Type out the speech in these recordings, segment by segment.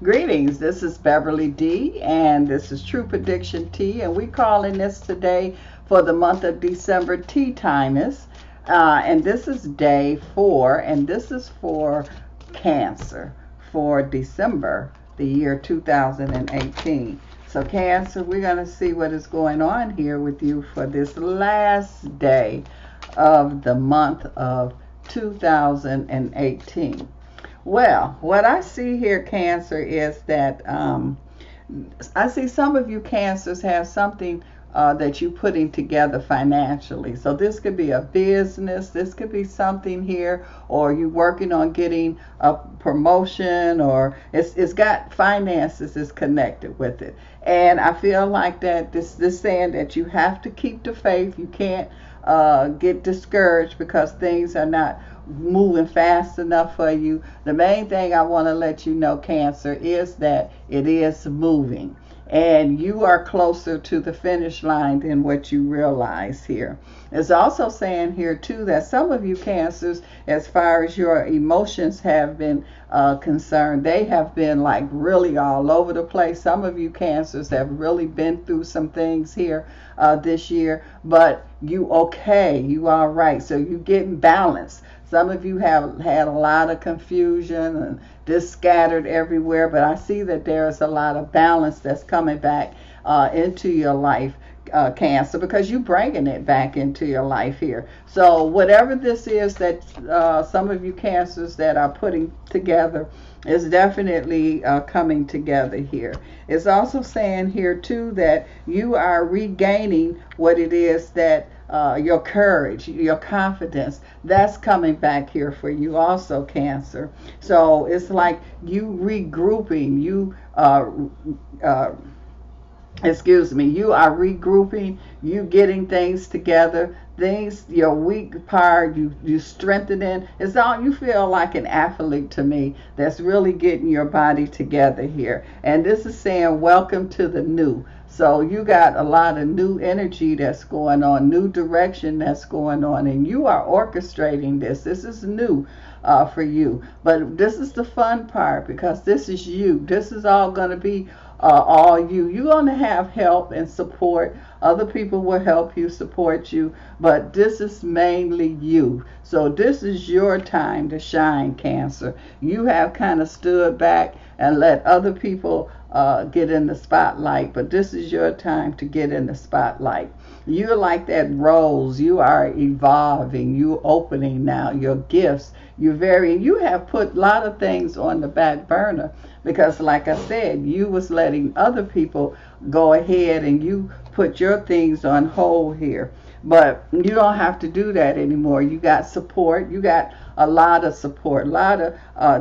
Greetings, this is Beverly D, and this is True Prediction Tea, and we're calling this today for the month of December Tea Timers. And this is day 4, and this is for Cancer for December, the year 2018. So, Cancer, we're going to see what is going on here with you for this last day of the month of 2018. Well, what I see here, Cancer, is that I see some of you Cancers have something that you're putting together financially. So this could be a business, this could be something here, or you're working on getting a promotion, or it's got finances is connected with it. And I feel like that this saying that you have to keep the faith. You can't get discouraged because things are not moving fast enough for you. The main thing I want to let you know, Cancer, is that it is moving, and you are closer to the finish line than what you realize here. It's also saying here too that some of you Cancers, as far as your emotions have been concerned, they have been like really all over the place. Some of you Cancers have really been through some things here this year, but you okay, you all right. So you getting balanced. Some of you have had a lot of confusion and this scattered everywhere, but I see that there's a lot of balance that's coming back into your life, Cancer, because you're bringing it back into your life here. So whatever this is that some of you Cancers that are putting together is definitely coming together here. It's also saying here too that you are regaining what it is that your courage, your confidence, that's coming back here for you also, Cancer. So it's like you regrouping, you you are regrouping, you getting things together, things, your weak part, you strengthening. It's all, you feel like an athlete to me that's really getting your body together here. And this is saying welcome to the new. So you got a lot of new energy that's going on, new direction that's going on, and you are orchestrating this. This is new for you. But this is the fun part, because this is you. This is all going to be all you. You're going to have help and support. Other people will help you, support you, but this is mainly you. So this is your time to shine, Cancer. You have kind of stood back and let other people get in the spotlight, but this is your time to get in the spotlight. You're like that rose. You are evolving. You opening now your gifts. You have put a lot of things on the back burner because, like I said, you was letting other people go ahead and you put your things on hold here. But you don't have to do that anymore. You got support. You got a lot of support. A lot of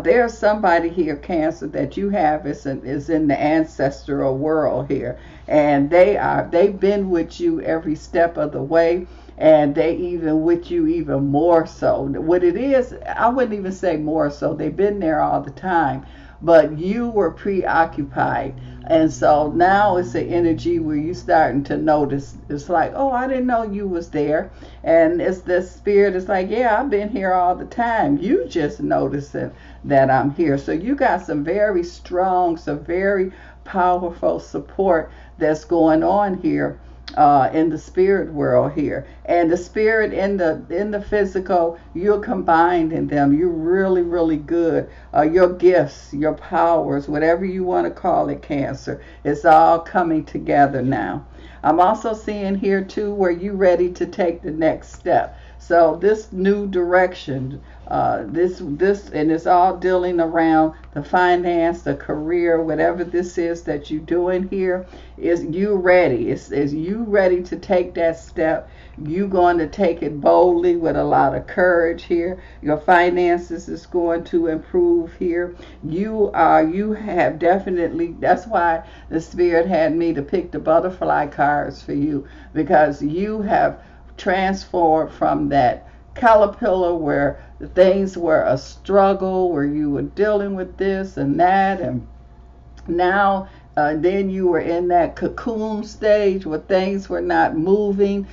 there's somebody here, Cancer, that you have is in the ancestral world here, and they've been with you every step of the way, and they even with you even more so. What it is, I wouldn't even say more so. They've been there all the time, but you were preoccupied. And so now it's an energy where you're starting to notice. It's like, oh, I didn't know you was there. And it's the spirit is like, yeah, I've been here all the time. You just noticing that I'm here. So you got some very strong, some very powerful support that's going on here in the spirit world here, and the spirit in the physical, you're combined in them. You're really, really good. Your gifts, your powers, whatever you want to call it, Cancer, it's all coming together now. I'm also seeing here too where you're ready to take the next step. So this new direction, this and it's all dealing around the finance, the career, whatever this is that you're doing here, is you ready. Is you ready to take that step. You going to take it boldly with a lot of courage here. Your finances is going to improve here. You have definitely, that's why the spirit had me to pick the butterfly cards for you, because you have transformed from that caterpillar where things were a struggle, where you were dealing with this and that, and now then you were in that cocoon stage where things were not moving.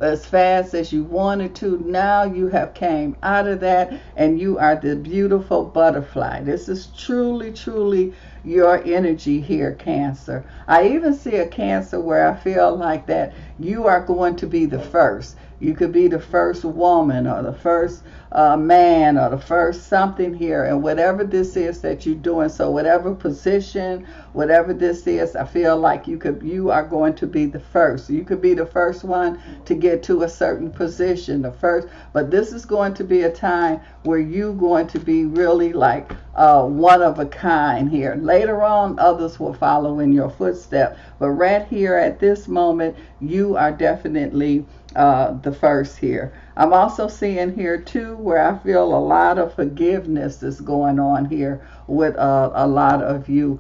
as fast as you wanted to. Now you have came out of that, and you are the beautiful butterfly. This is truly, truly your energy here, Cancer. I even see a Cancer where I feel like that you are going to be the first. You could be the first woman or the first man or the first something here, and whatever this is that you're doing. So whatever position, whatever this is, I feel like you are going to be the first. You could be the first one to get to a certain position, the first. But this is going to be a time where you're going to be really like one of a kind here. Later on, others will follow in your footsteps. But right here at this moment, you are definitely the first here. I'm also seeing here too where I feel a lot of forgiveness is going on here with a lot of you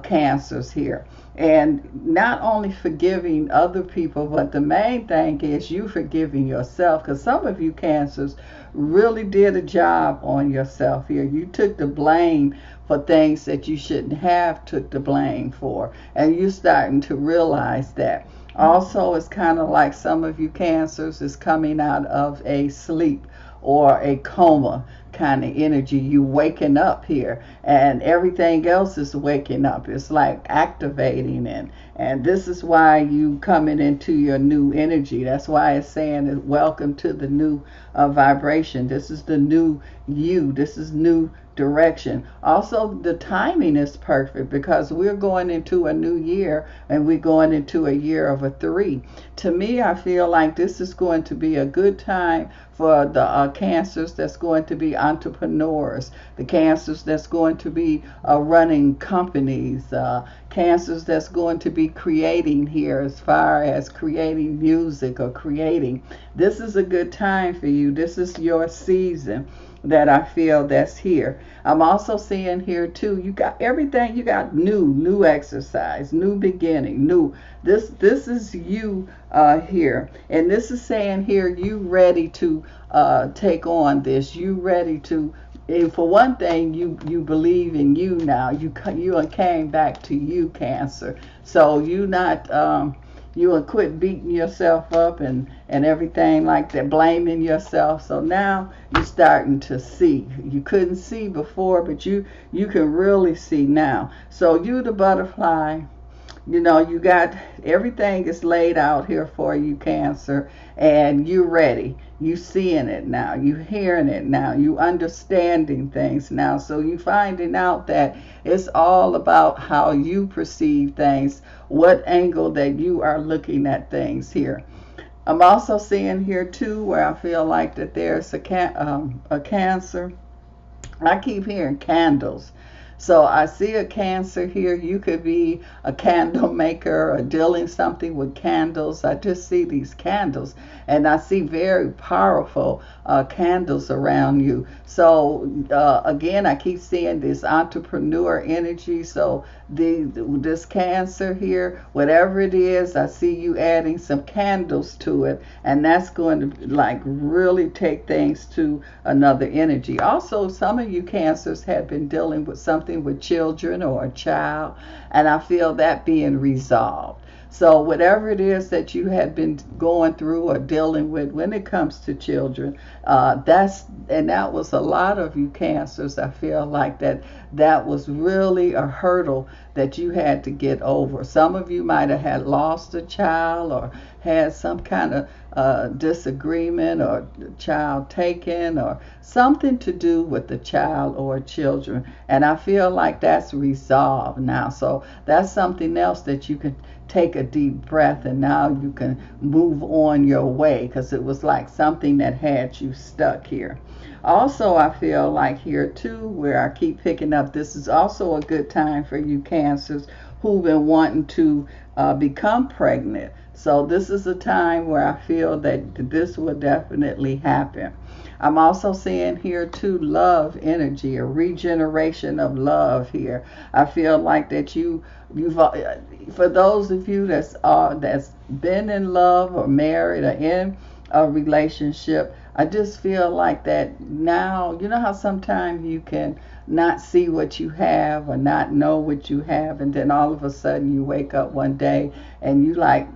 Cancers here. And not only forgiving other people, but the main thing is you forgiving yourself, because some of you Cancers really did a job on yourself here. You took the blame for things that you shouldn't have took the blame for, and you're starting to realize that. Also, it's kind of like some of you Cancers is coming out of a sleep or a coma kind of energy. You waking up here, and everything else is waking up. It's like activating, and this is why you coming into your new energy. That's why it's saying welcome to the new vibration. This is the new you. This is new direction. Also, the timing is perfect because we're going into a new year, and we're going into a year of a 3. To me, I feel like this is going to be a good time for the Cancers that's going to be entrepreneurs, the Cancers that's going to be running companies, Cancers that's going to be creating here as far as creating music or creating. This is a good time for you. This is your season that I feel that's here. I'm also seeing here too, you got everything. You got new exercise, new beginning, new. This is you here, and this is saying here you ready to take on this. You ready to. And for one thing, you believe in you now. You came back to you, Cancer. So you not. You will quit beating yourself up and everything like that, blaming yourself. So now you're starting to see. You couldn't see before, but you can really see now. So you the butterfly, you got everything is laid out here for you, Cancer, and you're ready. You seeing it now. You hearing it now. You understanding things now. So you finding out that it's all about how you perceive things, what angle that you are looking at things here. I'm also seeing here too where I feel like that there's a Cancer. I keep hearing candles. So I see a Cancer here. You could be a candle maker or dealing something with candles. I just see these candles, and I see very powerful candles around you. So again, I keep seeing this entrepreneur energy. So this Cancer here, whatever it is, I see you adding some candles to it, and that's going to like really take things to another energy. Also, some of you Cancers have been dealing with something with children or a child, and I feel that being resolved. So whatever it is that you had been going through or dealing with when it comes to children, that was a lot of you Cancers. I feel like that was really a hurdle that you had to get over. Some of you might have had lost a child or had some kind of disagreement or child taken or something to do with the child or children, and I feel like that's resolved now. So that's something else that you can take a deep breath, and now you can move on your way, because it was like something that had you stuck here. Also, I feel like here too where I keep picking up, this is also a good time for you Cancers who've been wanting to become pregnant. So this is a time where I feel that this will definitely happen. I'm also seeing here too love energy, a regeneration of love here. I feel like that you've for those of you that's been in love or married or in a relationship, I just feel like that now. You know how sometimes you can not see what you have or not know what you have, and then all of a sudden you wake up one day and you like,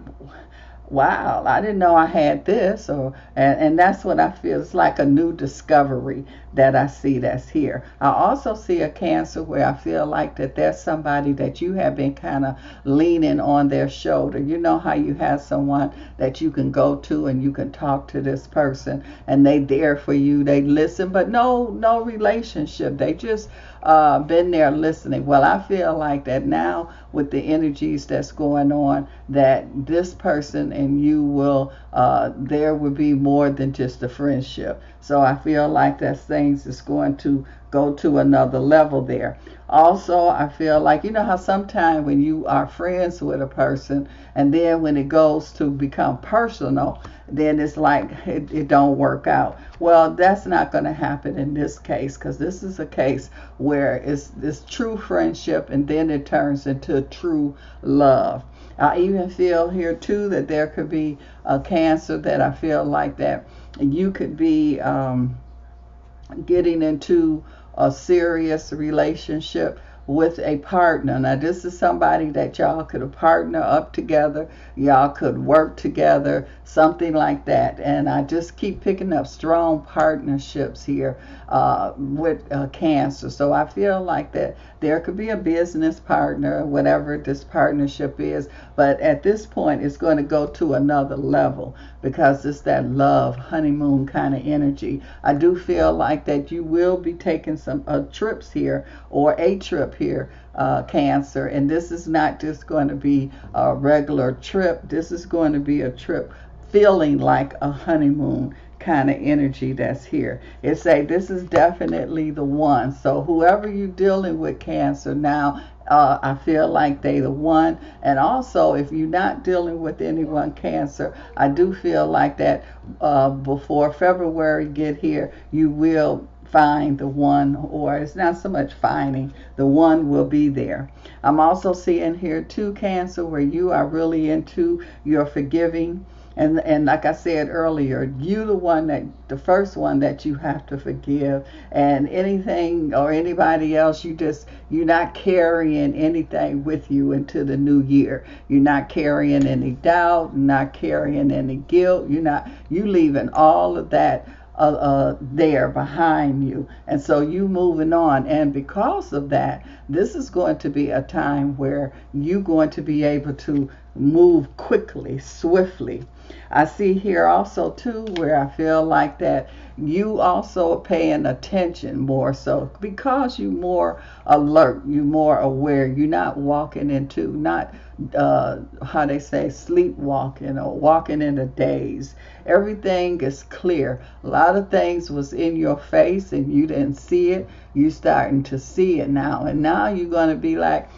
wow, I didn't know I had this, or and that's what I feel. It's like a new discovery that I see that's here. I also see a Cancer where I feel like that there's somebody that you have been kind of leaning on their shoulder. You know how you have someone that you can go to and you can talk to this person and they there for you. They listen, but no relationship. They just been there listening. Well, I feel like that now with the energies that's going on, that this person and you will, there will be more than just a friendship. So I feel like that things is going to go to another level there. Also, I feel like, you know how sometimes when you are friends with a person and then when it goes to become personal, then it's like it don't work out. Well, that's not going to happen in this case, because this is a case where it's true friendship and then it turns into true love. I even feel here too that there could be a Cancer that I feel like that you could be getting into a serious relationship with a partner. Now, this is somebody that y'all could partner up together, y'all could work together, something like that. And I just keep picking up strong partnerships here with Cancer. So I feel like that there could be a business partner, whatever this partnership is, but at this point, it's going to go to another level because it's that love, honeymoon kind of energy. I do feel like that you will be taking some trips here or a trip here, Cancer. And this is not just going to be a regular trip. This is going to be a trip feeling like a honeymoon kind of energy that's here. It say this is definitely the one. So whoever you're dealing with, Cancer, now I feel like they the one. And also, if you're not dealing with anyone, Cancer, I do feel like that before February get here, you will find the one, or it's not so much finding, the one will be there. I'm also seeing here too, Cancer, where you are really into your forgiving. And like I said earlier, you the first one that you have to forgive, and anything or anybody else, you're not carrying anything with you into the new year. You're not carrying any doubt, not carrying any guilt. You leaving all of that there behind you, and so you moving on. And because of that, this is going to be a time where you're going to be able to move quickly, swiftly. I see here also too where I feel like that you also are paying attention more, so because you're more alert, you're more aware, you're not walking into, not how they say, sleepwalking or walking in a daze. Everything is clear. A lot of things was in your face and you didn't see it. You starting to see it now, and now you're going to be like,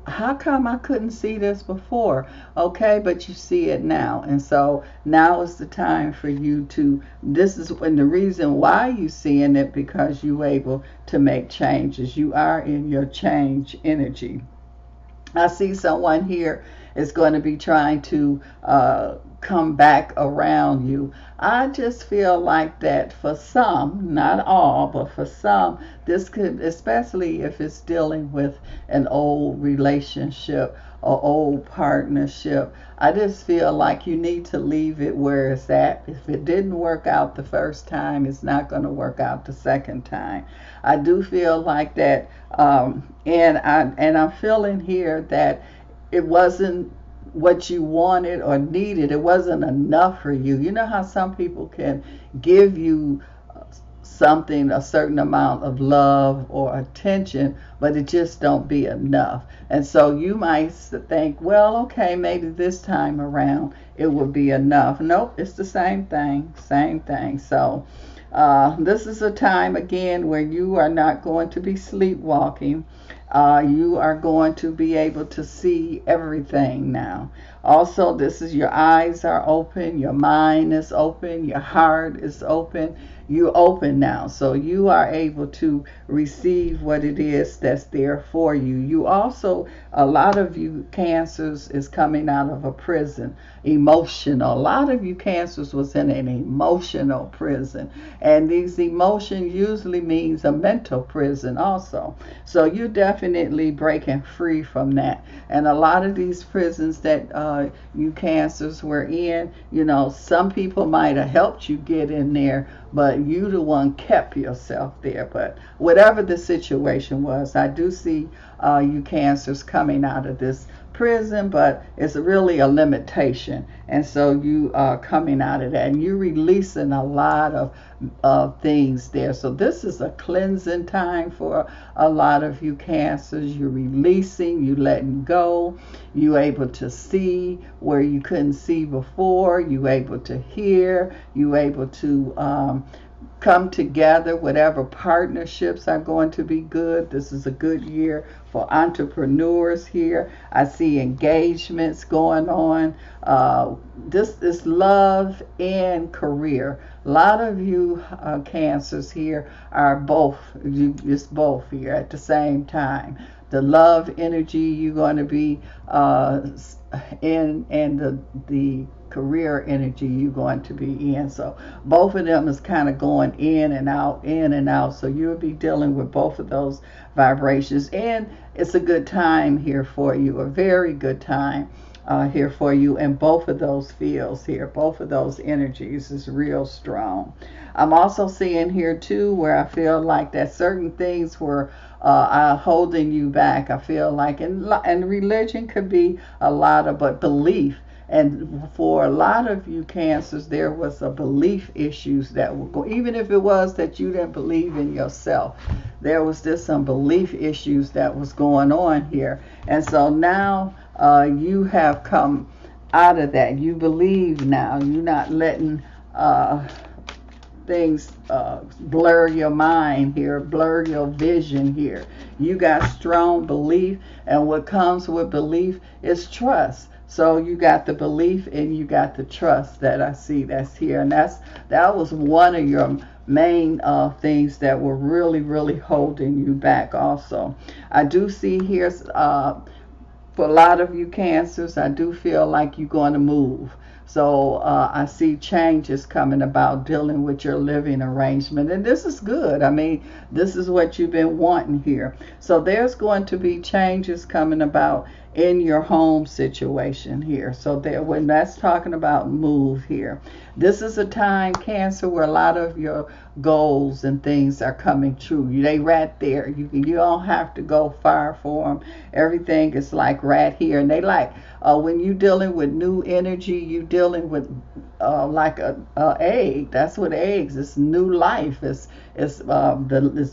how come I couldn't see this before? Okay, but you see it now. And so now is the time for you to, this is when the reason why you seeing it, because you able to make changes. You are in your change energy. I see someone here is going to be trying to come back around you. I just feel like that for some, not all, but for some, this could, especially if it's dealing with an old relationship or old partnership, I just feel like you need to leave it where it's at. If it didn't work out the first time, it's not going to work out the second time. I do feel like that, and I'm feeling here that it wasn't what you wanted or needed. It wasn't enough for you. You know how some people can give you something, a certain amount of love or attention, but it just don't be enough. And so you might think, well, okay, maybe this time around it will be enough. Nope, it's the same thing, same thing. So this is a time again where you are not going to be sleepwalking. You are going to be able to see everything now. Also, this is, your eyes are open, your mind is open, your heart is open. you open now, so you are able to receive what it is that's there for you. You also, a lot of you cancers is coming out of a prison, emotional. A lot of you cancers was in an emotional prison, and these emotions usually means a mental prison also. So you're definitely breaking free from that. And a lot of these prisons that you cancers were in, some people might have helped you get in there, but you the one kept yourself there. But whatever the situation was, I do see you cancers coming out of this prison, but it's really a limitation. And so you are coming out of that, and you're releasing a lot of things there. So this is a cleansing time for a lot of you cancers. You're releasing, you letting go, you able to see where you couldn't see before, you able to hear, you able to come together. Whatever partnerships are going to be good. This is a good year for entrepreneurs here. I see engagements going on. This is love and career. A lot of you cancers here are both. It's both here at the same time. The love energy you're going to be in, and the career energy you're going to be in. So both of them is kind of going in and out, in and out. So you'll be dealing with both of those vibrations, and it's a good time here for you, a very good time here for you in both of those fields here. Both of those energies is real strong. I'm also seeing here too where I feel like that certain things were holding you back. I feel like, and religion could be a lot of, but belief. And for a lot of you cancers, there was a belief issues that were going, even if it was that you didn't believe in yourself, there was just some belief issues that was going on here. And so now you have come out of that. You believe now. You're not letting things blur your mind here, blur your vision here. You got strong belief, and what comes with belief is trust. So you got the belief and you got the trust that I see that's here. And that was one of your main things that were really holding you back also. I do see here for a lot of you cancers, I do feel like you're going to move. So I see changes coming about dealing with your living arrangement. And this is good. I mean, this is what you've been wanting here. So there's going to be changes coming about in your home situation here. So there, when that's talking about move here, this is a time, Cancer, where a lot of your goals and things are coming true. They right there. You don't have to go far for them. Everything is like right here. And they like when you dealing with new energy, you dealing with like a egg. That's what eggs. It's new life. It's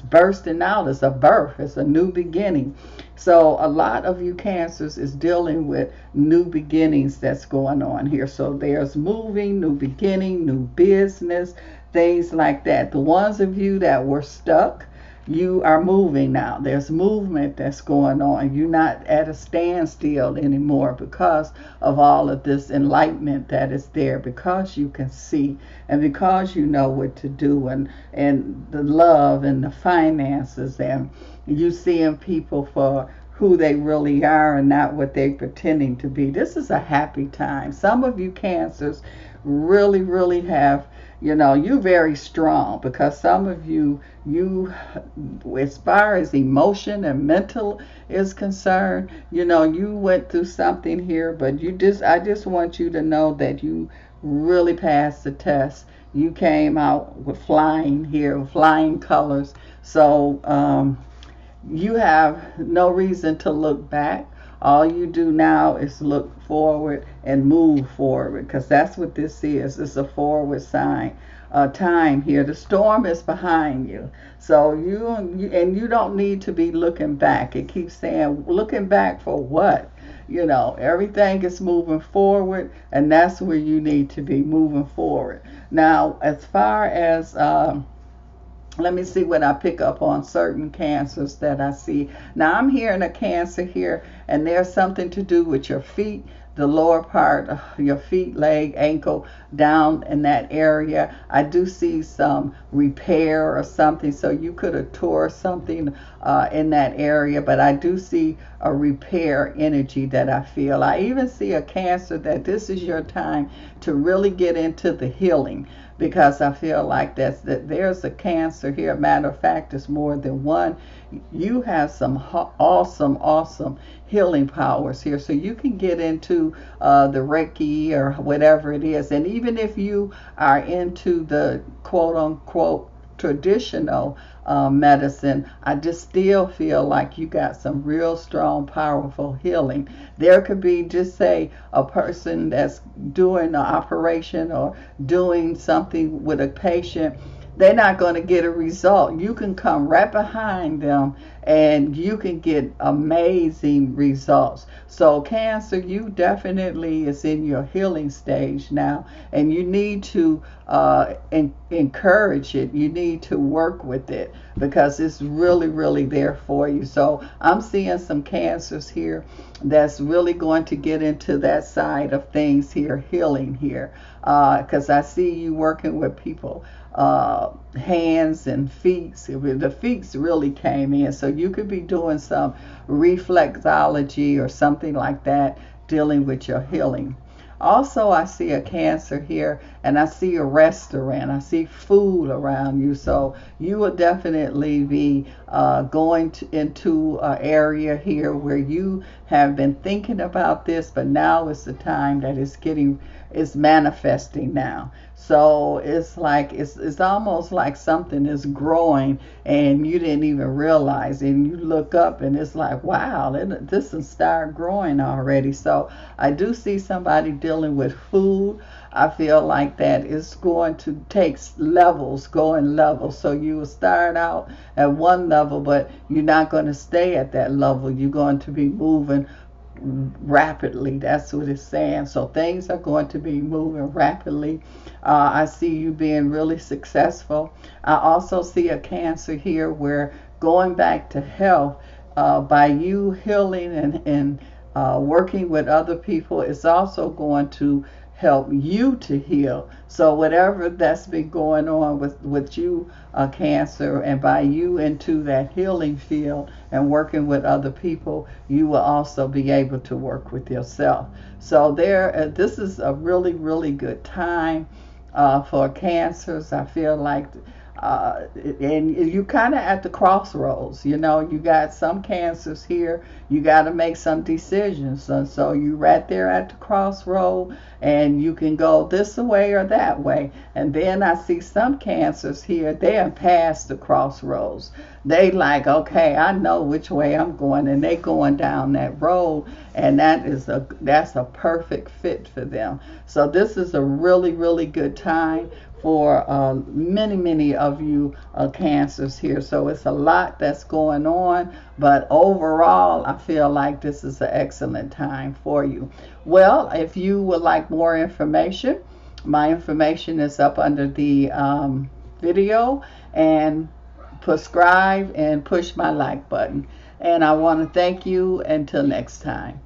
bursting out. It's a birth. It's a new beginning. So a lot of you cancers is dealing with new beginnings that's going on here. So there's moving, new beginning, new business, things like that. The ones of you that were stuck, you are moving now. There's movement that's going on. You're not at a standstill anymore because of all of this enlightenment that is there, because you can see and because you know what to do, and the love and the finances, and you seeing people for who they really are and not what they're pretending to be. This is a happy time. Some of you cancers really have, you're very strong, because some of you, as far as emotion and mental is concerned, you went through something here, but I just want you to know that you really passed the test. You came out with flying here, flying colors. So you have no reason to look back. All you do now is look forward and move forward, because that's what this is. It's a forward sign. Time here. The storm is behind you. So you don't need to be looking back. It keeps saying, looking back for what? Everything is moving forward, and that's where you need to be, moving forward. Now, as far as let me see what I pick up on certain cancers that I see. Now I'm hearing a cancer here, and there's something to do with your feet. the lower part of your feet, leg, ankle, down in that area. I do see some repair or something, so you could have tore something in that area, but I do see a repair energy that I feel. I even see a Cancer that this is your time to really get into the healing, because I feel like that there's a Cancer here. Matter of fact, it's more than one. You have some awesome healing powers here, so you can get into the Reiki or whatever it is. And even if you are into the quote unquote traditional medicine, I just still feel like you got some real strong, powerful healing. There could be, just say, a person that's doing an operation or doing something with a patient. They're not going to get a result. You can come right behind them and you can get amazing results. So Cancer, you definitely is in your healing stage now, and you need to encourage it. You need to work with it because it's really there for you. So I'm seeing some Cancers here that's really going to get into that side of things here, healing here, because I see you working with people, hands and feet. The feet really came in, so you could be doing some reflexology or something like that, dealing with your healing. Also, I see a Cancer here, and I see a restaurant. I see food around you, so you will definitely be going into an area here where you have been thinking about this, but now is the time that it's manifesting now. So it's like it's almost like something is growing and you didn't even realize it. And you look up and it's like, wow, this has started growing already. So I do see somebody dealing with food. I feel like that is going to take levels, going levels. So you will start out at one level, but you're not going to stay at that level. You're going to be moving rapidly. That's what it's saying. So things are going to be moving rapidly. I see you being really successful. I also see a Cancer here where going back to health, by you healing and working with other people, is also going to help you to heal. So whatever that's been going on with you, Cancer, and by you into that healing field and working with other people, you will also be able to work with yourself. So this is a really good time for Cancers. I feel like and you kind of at the crossroads. You got some Cancers here, you got to make some decisions, and so you right there at the crossroad, and you can go this way or that way. And then I see some Cancers here, they are past the crossroads. They like, okay, I know which way I'm going, and they going down that road, and that's a perfect fit for them. So this is a really good time for many of you Cancers here. So it's a lot that's going on, but overall I feel like this is an excellent time for you. Well, if you would like more information, my information is up under the video, and subscribe and push my like button. And I want to thank you until next time.